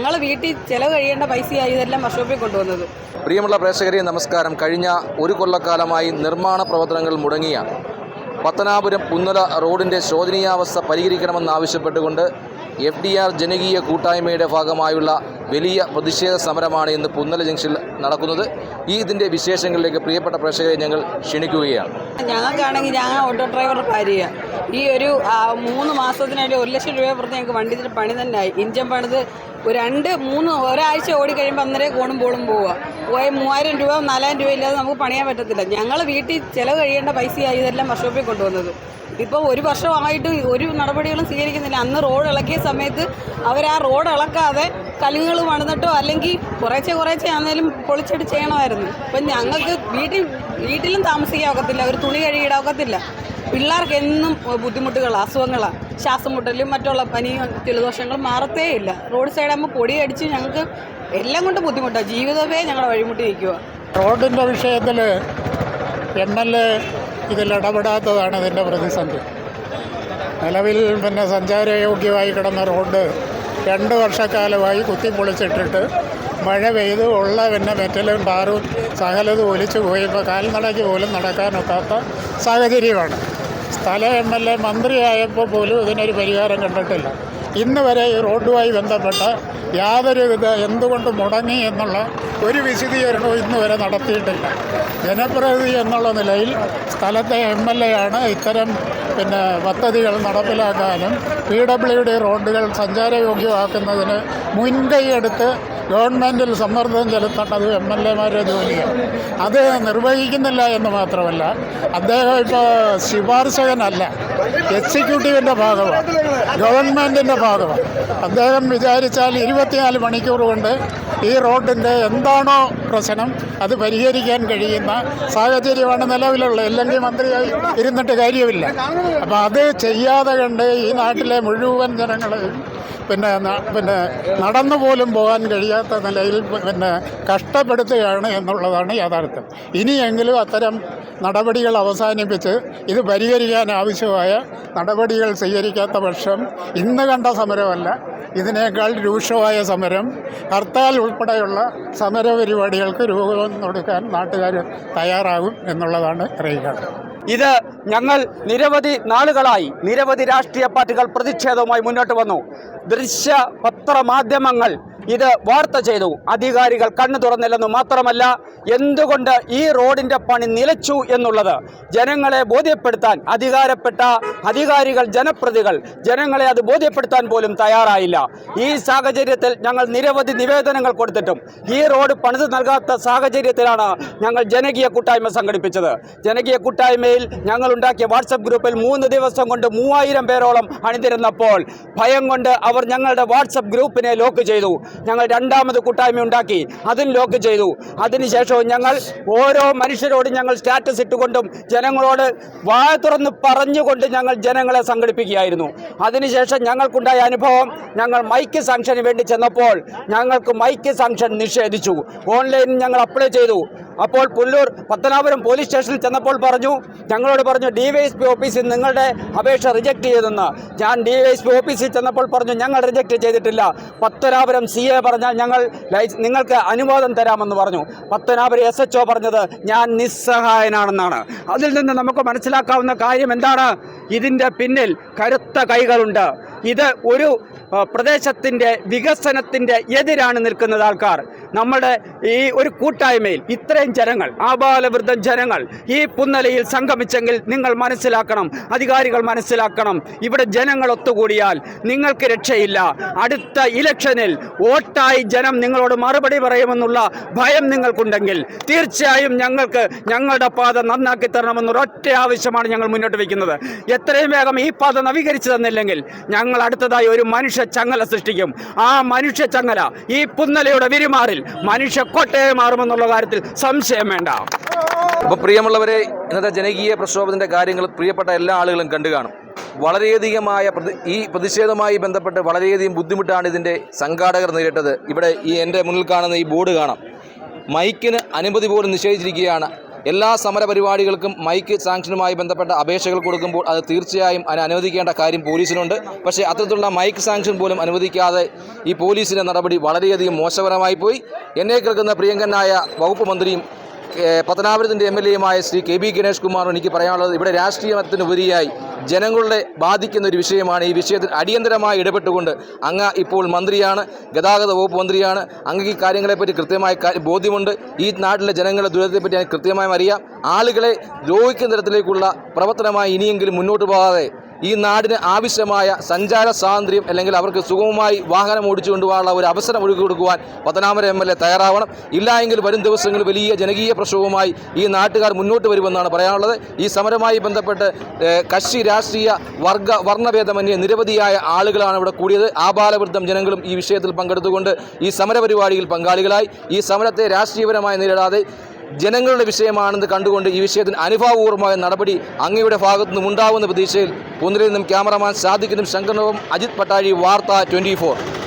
ഞങ്ങൾ വീട്ടിൽ ചിലവ് കഴിയേണ്ട പൈസയായി ഇതെല്ലാം വർക്ക്ഷോപ്പിൽ കൊണ്ടുവന്നത്. പ്രിയമുള്ള പ്രേക്ഷകരെ നമസ്കാരം. കഴിഞ്ഞ ഒരു കൊല്ലക്കാലമായി നിർമ്മാണ പ്രവർത്തനങ്ങൾ മുടങ്ങിയ പത്തനാപുരം പുന്നല റോഡിൻ്റെ ശോചനീയാവസ്ഥ പരിഹരിക്കണമെന്നാവശ്യപ്പെട്ടുകൊണ്ട് FDR ജനകീയ കൂട്ടായ്മയുടെ ഭാഗമായുള്ള വലിയ പ്രതിഷേധ സമരമാണ് ഇന്ന് പുന്നല ജംഗ്ഷനിൽ നടക്കുന്നത്. ഇതിൻ്റെ വിശേഷങ്ങളിലേക്ക് പ്രിയപ്പെട്ട പ്രേക്ഷകരെ ഞങ്ങൾ ക്ഷണിക്കുകയാണ്. ഞങ്ങൾക്കാണെങ്കിൽ ഞാൻ ഓട്ടോ ഡ്രൈവർ ഭാര്യയാണ്. ഈ ഒരു 3 മാസത്തിനായിട്ട് 1 ലക്ഷം രൂപ പുറത്ത് ഞങ്ങൾക്ക് വണ്ടിയുടെ പണി തന്നെ ആയി. ഇഞ്ചൻ പണിത് ഒരാഴ്ച ഓടി കഴിയുമ്പോൾ അന്നേരം കോണും പോളും പോവുക. 3000 രൂപ 4000 രൂപ ഇല്ലാതെ നമുക്ക് പണിയാൻ പറ്റത്തില്ല. ഞങ്ങൾ വീട്ടിൽ ചിലവ് കഴിയേണ്ട പൈസയായി ഇതെല്ലാം വർക്ക്ഷോപ്പിൽ കൊണ്ടുവന്നത്. ഇപ്പോൾ 1 വർഷമായിട്ട് ഒരു നടപടികളും സ്വീകരിക്കുന്നില്ല. അന്ന് റോഡ് ഇളക്കിയ സമയത്ത് അവർ ആ റോഡ് ഇളക്കാതെ കലുങ്ങുകൾ പണിതിട്ടോ അല്ലെങ്കിൽ കുറേശ്ശെ ആണെങ്കിലും പൊളിച്ചിട്ട് ചെയ്യണമായിരുന്നു. ഇപ്പം ഞങ്ങൾക്ക് വീട്ടിലും താമസിക്കാൻ ഒക്കത്തില്ല, ഒരു തുണി കഴുകിയിടാൻ ഒക്കത്തില്ല. പിള്ളേർക്ക് എന്നും ബുദ്ധിമുട്ടുകൾ, അസുഖങ്ങളാണ്, ശ്വാസം മുട്ടലും മറ്റുള്ള പനിയും ജലദോഷങ്ങളും മാറത്തേ ഇല്ല. റോഡ് സൈഡാകുമ്പോൾ പൊടിയടിച്ച് ഞങ്ങൾക്ക് എല്ലാം കൊണ്ട് ബുദ്ധിമുട്ടാണ്. ജീവിതമേ ഞങ്ങളുടെ വഴിമുട്ടി നിൽക്കുക. റോഡിൻ്റെ വിഷയത്തിൽ MLA ഇതിലിടപെടാത്തതാണ് ഇതിൻ്റെ പ്രതിസന്ധി. നിലവിൽ സഞ്ചാരയോഗ്യമായി കിടന്ന റോഡ് 2 വർഷക്കാലമായി കുത്തിപ്പൊളിച്ചിട്ടിട്ട് മഴ പെയ്ത് ഉള്ള മെറ്റലും ടാറും സകലതും ഒലിച്ചു പോയി. ഇപ്പോൾ കാൽനടയ്ക്ക് പോലും നടക്കാനൊക്കാത്ത സാഹചര്യമാണ്. സ്ഥല MLA മന്ത്രിയായപ്പോൾ പോലും ഇതിനൊരു പരിഹാരം കണ്ടിട്ടില്ല. ഇന്ന് വരെ ഈ റോഡുമായി ബന്ധപ്പെട്ട യാതൊരുവിധ എന്തുകൊണ്ട് മുടങ്ങി എന്നുള്ള ഒരു വിശദീകരണവും ഇന്ന് വരെ നടത്തിയിട്ടില്ല. ജനപ്രതിനിധി എന്നുള്ള നിലയിൽ സ്ഥലത്തെ MLA ആണ് ഇത്തരം പദ്ധതികൾ നടപ്പിലാക്കാനും PWD റോഡുകൾ സഞ്ചാരയോഗ്യമാക്കുന്നതിന് മുൻകൈയെടുത്ത് ഗവൺമെൻറ്റിൽ സമ്മർദ്ദം ചെലുത്തേണ്ടത് MLA-മാരുടെ ജോലിയാണ്. അത് നിർവഹിക്കുന്നില്ല എന്ന് മാത്രമല്ല, അദ്ദേഹം ഇപ്പോൾ ശുപാർശകനല്ല, എക്സിക്യൂട്ടീവിൻ്റെ ഭാഗമാണ്, ഗവൺമെൻറ്റിൻ്റെ ഭാഗമാണ്. അദ്ദേഹം വിചാരിച്ചാൽ 24 മണിക്കൂർ കൊണ്ട് ഈ റോഡിൻ്റെ എന്താണോ പ്രശ്നം അത് പരിഹരിക്കാൻ കഴിയുന്ന സാഹചര്യമാണ് നിലവിലുള്ളത്. അല്ലെങ്കിൽ മന്ത്രിയായി ഇരുന്നിട്ട് കാര്യമില്ല. അപ്പോൾ അത് ചെയ്യാതെ കണ്ട് ഈ നാട്ടിലെ മുഴുവൻ ജനങ്ങളെയും നടന്നു പോലും പോകാൻ കഴിയാത്ത നിലയിൽ കഷ്ടപ്പെടുത്തുകയാണ് എന്നുള്ളതാണ് യാഥാർത്ഥ്യം. ഇനിയെങ്കിലും അത്തരം നടപടികൾ അവസാനിപ്പിച്ച് ഇത് പരിഹരിക്കാൻ ആവശ്യമായ നടപടികൾ സ്വീകരിക്കാത്ത പക്ഷം ഇന്ന് കണ്ട സമരമല്ല, ഇതിനേക്കാൾ രൂക്ഷമായ സമരം, ഹർത്താൽ ഉൾപ്പെടെയുള്ള സമരപരിപാടികൾക്ക് രൂപം കൊടുക്കാൻ നാട്ടുകാർ തയ്യാറാകും എന്നുള്ളതാണ് അറിയിക്കുന്നത്. ഇത് ഞങ്ങൾ നിരവധി നാളുകളായി നിരവധി രാഷ്ട്രീയ പാർട്ടികൾ പ്രതിഷേധവുമായി മുന്നോട്ട് വന്നു. ദൃശ്യ പത്രമാധ്യമങ്ങൾ ഇത് വാർത്ത ചെയ്തു. അധികാരികൾ കണ്ണു തുറന്നില്ലെന്ന് മാത്രമല്ല, എന്തുകൊണ്ട് ഈ റോഡിൻ്റെ പണി നിലച്ചു എന്നുള്ളത് ജനങ്ങളെ ബോധ്യപ്പെടുത്താൻ അധികാരപ്പെട്ട അധികാരികൾ, ജനപ്രതികൾ ജനങ്ങളെ അത് ബോധ്യപ്പെടുത്താൻ പോലും തയ്യാറായില്ല. ഈ സാഹചര്യത്തിൽ ഞങ്ങൾ നിരവധി നിവേദനങ്ങൾ കൊടുത്തിട്ടും ഈ റോഡ് പണിത് നൽകാത്ത സാഹചര്യത്തിലാണ് ഞങ്ങൾ ജനകീയ കൂട്ടായ്മ സംഘടിപ്പിച്ചത്. ജനകീയ കൂട്ടായ്മയിൽ ഞങ്ങൾ ഉണ്ടാക്കിയ വാട്സപ്പ് ഗ്രൂപ്പിൽ 3 ദിവസം കൊണ്ട് 3000 പേരോളം അണിനിരന്നപ്പോൾ ഭയം കൊണ്ട് അവർ ഞങ്ങളുടെ വാട്സപ്പ് ഗ്രൂപ്പിനെ ലോക്ക് ചെയ്തു. ഞങ്ങൾ 2ാമത് കൂട്ടായ്മ ഉണ്ടാക്കി, അതിൽ ലോക്ക് ചെയ്തു. അതിനുശേഷവും ഞങ്ങൾ ഓരോ മനുഷ്യരോടും ഞങ്ങൾ സ്റ്റാറ്റസ് ഇട്ടുകൊണ്ടും ജനങ്ങളോട് വായ തുറന്ന് പറഞ്ഞുകൊണ്ട് ഞങ്ങൾ ജനങ്ങളെ സംഘടിപ്പിക്കുകയായിരുന്നു. അതിനുശേഷം ഞങ്ങൾക്കുണ്ടായ അനുഭവം, ഞങ്ങൾ മൈക്ക് സാങ്ഷന് വേണ്ടി ചെന്നപ്പോൾ ഞങ്ങൾക്ക് മൈക്ക് സാങ്ഷൻ നിഷേധിച്ചു. ഓൺലൈനിൽ ഞങ്ങൾ അപ്ലൈ ചെയ്തു. അപ്പോൾ പുല്ലൂർ പത്തനാപുരം പോലീസ് സ്റ്റേഷനിൽ ചെന്നപ്പോൾ ഞങ്ങളോട് പറഞ്ഞു DYSP ഓഫീസിൽ നിങ്ങളുടെ അപേക്ഷ റിജക്റ്റ് ചെയ്തെന്ന്. ഞാൻ DYSP ഓഫീസിൽ ചെന്നപ്പോൾ പറഞ്ഞു ഞങ്ങൾ റിജക്റ്റ് ചെയ്തിട്ടില്ല. പത്തനാപുരം CA പറഞ്ഞാൽ നിങ്ങൾക്ക് അനുവാദം തരാമെന്ന് പറഞ്ഞു. പത്തനാപുരം SHO പറഞ്ഞത് ഞാൻ നിസ്സഹായനാണെന്നാണ്. അതിൽ നിന്ന് നമുക്ക് മനസ്സിലാക്കാവുന്ന കാര്യം എന്താണ്? ഇതിൻ്റെ പിന്നിൽ കരുത്ത കൈകളുണ്ട്. ഇത് ഒരു പ്രദേശത്തിൻ്റെ വികസനത്തിൻ്റെ എതിരാണ് നിൽക്കുന്നത് ആൾക്കാർ. നമ്മുടെ ഈ ഒരു കൂട്ടായ്മയിൽ ഇത്രയും ജനങ്ങൾ, ആബാലവൃദ്ധം ജനങ്ങൾ ഈ പുന്നലയിൽ സംഗമിച്ചെങ്കിൽ നിങ്ങൾ മനസ്സിലാക്കണം, അധികാരികൾ മനസ്സിലാക്കണം, ഇവിടെ ജനങ്ങൾ ഒത്തുകൂടിയാൽ നിങ്ങൾക്ക് രക്ഷയില്ല. അടുത്ത ഇലക്ഷനിൽ വോട്ടായി ജനം നിങ്ങളോട് മറുപടി പറയുമെന്നുള്ള ഭയം നിങ്ങൾക്കുണ്ടെങ്കിൽ തീർച്ചയായും ഞങ്ങൾക്ക് ഞങ്ങളുടെ പാത നന്നാക്കി തരണമെന്നൊരൊറ്റ ആവശ്യമാണ് ഞങ്ങൾ മുന്നോട്ട് വയ്ക്കുന്നത്. എത്രയും വേഗം ഈ പാത നവീകരിച്ചു തന്നില്ലെങ്കിൽ ഞങ്ങൾ അടുത്തതായി ഒരു മനുഷ്യ ചങ്ങല സൃഷ്ടിക്കും. ആ മനുഷ്യ ചങ്ങല ഈ പുന്നലയുടെ വിരിമാറിൽ മനുഷ്യ കൊട്ടയെ മാറുമെന്നുള്ള കാര്യത്തിൽ സംശയം വേണ്ട. അപ്പോൾ പ്രിയമുള്ളവരെ, ഇന്നത്തെ ജനകീയ പ്രക്ഷോഭത്തിൻ്റെ കാര്യങ്ങൾ പ്രിയപ്പെട്ട എല്ലാ ആളുകളും കണ്ടു കാണും. വളരെയധികമായ ഈ പ്രതിഷേധവുമായി ബന്ധപ്പെട്ട് വളരെയധികം ബുദ്ധിമുട്ടാണ് ഇതിൻ്റെ സംഘാടകർ നേരിട്ടത്. ഇവിടെ എൻ്റെ മുന്നിൽ കാണുന്ന ഈ ബോർഡ് കാണാം. മൈക്കിന് അനുമതി പോലും നിഷേധിച്ചിരിക്കുകയാണ്. എല്ലാ സമരപരിപാടികൾക്കും മൈക്ക് സാങ്ഷനുമായി ബന്ധപ്പെട്ട അപേക്ഷകൾ കൊടുക്കുമ്പോൾ അത് തീർച്ചയായും അതിന് അനുവദിക്കേണ്ട കാര്യം പോലീസിനുണ്ട്. പക്ഷേ അത്തരത്തിലുള്ള മൈക്ക് സാങ്ഷൻ പോലും അനുവദിക്കാതെ ഈ പോലീസിൻ്റെ നടപടി വളരെയധികം മോശകരമായി പോയി. എന്നെ കേൾക്കുന്ന പ്രിയങ്കനായ വകുപ്പ് മന്ത്രിയും പത്തനാപുരത്തിൻ്റെ MLA ശ്രീ KB ഗണേഷ് കുമാറും എനിക്ക് പറയാനുള്ളത്, ഇവിടെ രാഷ്ട്രീയത്തിനുപരിയായി ജനങ്ങളുടെ ബാധിക്കുന്ന ഒരു വിഷയമാണ്. ഈ വിഷയത്തിൽ അടിയന്തരമായി ഇടപെട്ടുകൊണ്ട് അങ്ങ് ഇപ്പോൾ മന്ത്രിയാണ്, ഗതാഗത വകുപ്പ് മന്ത്രിയാണ്, അങ്ങ് ഈ കാര്യങ്ങളെപ്പറ്റി കൃത്യമായ ബോധ്യമുണ്ട്. ഈ നാട്ടിലെ ജനങ്ങളുടെ ദുരിതത്തെപ്പറ്റി കൃത്യമായും അറിയാം. ആളുകളെ ദ്രോഹിക്കുന്ന തരത്തിലേക്കുള്ള പ്രവർത്തനമായി ഇനിയെങ്കിലും മുന്നോട്ട് പോകാതെ ഈ നാടിന് ആവശ്യമായ സഞ്ചാര സ്വാതന്ത്ര്യം അല്ലെങ്കിൽ അവർക്ക് സുഗമമായി വാഹനം ഓടിച്ചു കൊണ്ടുപോകാനുള്ള ഒരു അവസരം ഒരുക്കി കൊടുക്കുവാൻ പത്തനാപുരം MLA തയ്യാറാവണം. ഇല്ലായെങ്കിൽ വരും ദിവസങ്ങളിൽ വലിയ ജനകീയ പ്രക്ഷോഭവുമായി ഈ നാട്ടുകാർ മുന്നോട്ട് വരുമെന്നാണ് പറയാനുള്ളത്. ഈ സമരവുമായി ബന്ധപ്പെട്ട് കക്ഷി രാഷ്ട്രീയ വർണ്ണഭേദമന്യേ നിരവധിയായ ആളുകളാണ് ഇവിടെ കൂടിയത്. ആബാലവൃദ്ധം ജനങ്ങളും ഈ വിഷയത്തിൽ പങ്കെടുത്തുകൊണ്ട് ഈ സമരപരിപാടിയിൽ പങ്കാളികളായി. ഈ സമരത്തെ രാഷ്ട്രീയപരമായി നേരിടാതെ ജനങ്ങളുടെ വിഷയമാണെന്ന് കണ്ടുകൊണ്ട് ഈ വിഷയത്തിന് അനുഭാവപൂർവമായ നടപടി അങ്ങയുടെ ഭാഗത്തു നിന്നും ഉണ്ടാവുന്ന പ്രതീക്ഷയിൽ കുന്നിലിൽ നിന്നും ക്യാമറമാൻ സാദിഖിനും ശങ്കരനും അജിത് പട്ടാഴി, വാർത്ത 24.